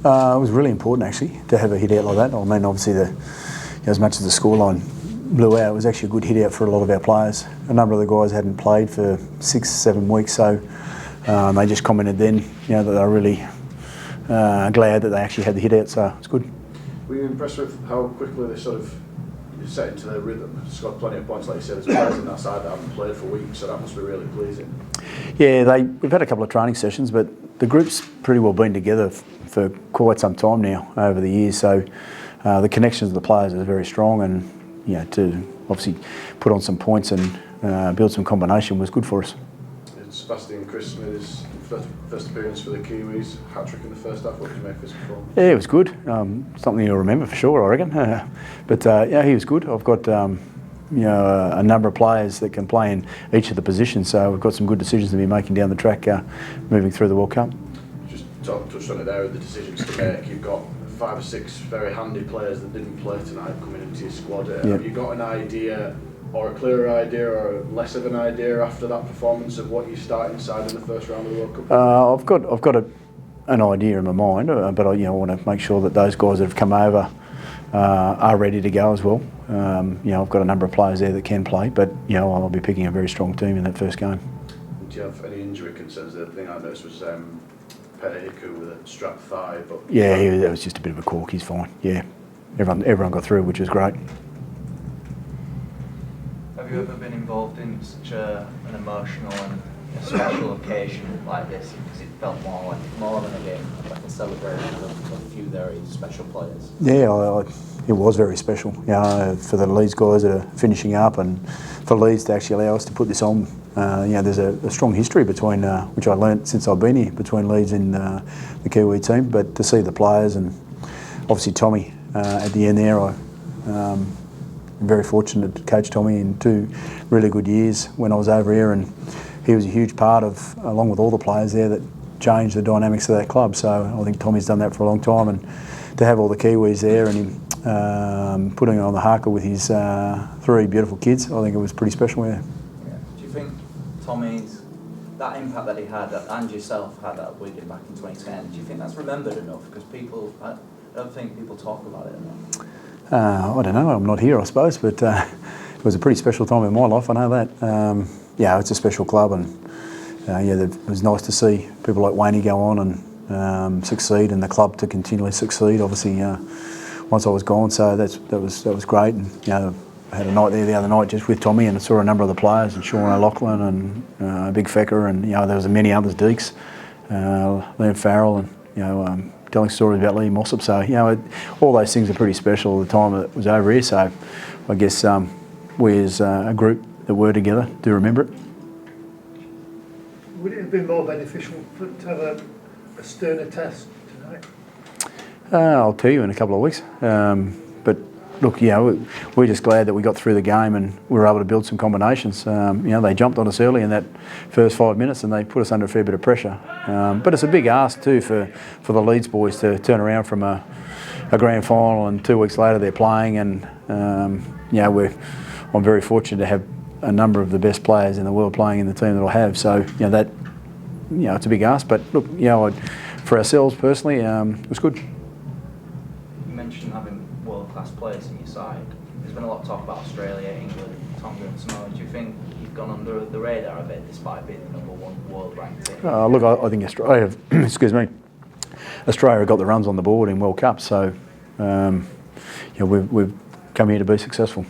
It was really important actually to have a hit out like that. I mean, obviously, as much as the scoreline blew out, it was actually a good hit out for a lot of our players. A number of the guys hadn't played for 6-7 weeks, so they just commented then, that they were really glad that they actually had the hit out. So it's good. Were you impressed with how quickly they sort of set into their rhythm? Scored plenty of points, like you said. There's players on that side that haven't played for weeks, so that must be really pleasing. Yeah, we've had a couple of training sessions, but the group's pretty well been together for quite some time now over the years. So the connections of the players are very strong, and to obviously put on some points and build some combination was good for us. Sebastian Chris made his first appearance for the Kiwis, hat-trick in the first half. What did you make of his performance? Yeah, it was good. Something you'll remember for sure, I reckon. But he was good. I've got a number of players that can play in each of the positions, so we've got some good decisions to be making down the track moving through the World Cup. Just touched on it there with the decisions to make. You've got 5 or 6 very handy players that didn't play tonight coming into your squad. Have you got an idea, or a clearer idea, or less of an idea after that performance of what you start inside in the first round of the World Cup? I've got an idea in my mind, but I want to make sure that those guys that have come over are ready to go as well. I've got a number of players there that can play, but I'll be picking a very strong team in that first game. Do you have any injury concerns? The thing I noticed was Hiku with a strapped thigh. But yeah, that was just a bit of a cork. He's fine. Yeah, everyone got through, which was great. Have you ever been involved in such an emotional and a special occasion like this? Because it felt more than a game, like a celebration of a few very special players. Yeah, it was very special. For the Leeds guys that are finishing up, and for Leeds to actually allow us to put this on. There's a strong history between, which I learnt since I've been here, between Leeds and the Kiwi team. But to see the players, and obviously Tommy at the end there, I'm very fortunate to coach Tommy in 2 really good years when I was over here, and he was a huge part of, along with all the players there, that changed the dynamics of that club. So I think Tommy's done that for a long time, and to have all the Kiwis there and him putting it on the haka with his 3 beautiful kids, I think it was pretty special. Yeah. Do you think Tommy's, that impact that he had, and yourself had at Wigan back in 2010, do you think that's remembered enough? Because I don't think people talk about it enough. I don't know, I'm not here I suppose, but it was a pretty special time in my life, I know that. It's a special club, and it was nice to see people like Wayne go on and succeed, and the club to continually succeed, obviously, once I was gone, so that was great. And I had a night there the other night just with Tommy, and I saw a number of the players, and Sean O'Loughlin and Big Fecker, and there was many others, Deeks, Liam Farrell, and telling stories about Lee Mossop. So all those things are pretty special at the time it was over here. So I guess we as a group that were together do remember it. Would it have been more beneficial to have a sterner test tonight? I'll tell you in a couple of weeks. But look, we're just glad that we got through the game and we were able to build some combinations. They jumped on us early in that first 5 minutes, and they put us under a fair bit of pressure. But it's a big ask too for the Leeds boys to turn around from a grand final, and 2 weeks later they're playing. And I'm very fortunate to have a number of the best players in the world playing in the team that I have. So it's a big ask. But look, for ourselves personally, it was good. You mentioned having world-class players in your side. There's been a lot of talk about Australia, England, Tonga and Samoa. Do you think you've gone under the radar a bit despite being the #1 world-ranked team? Look, I think Australia, Australia got the runs on the board in World Cup, so we've come here to be successful.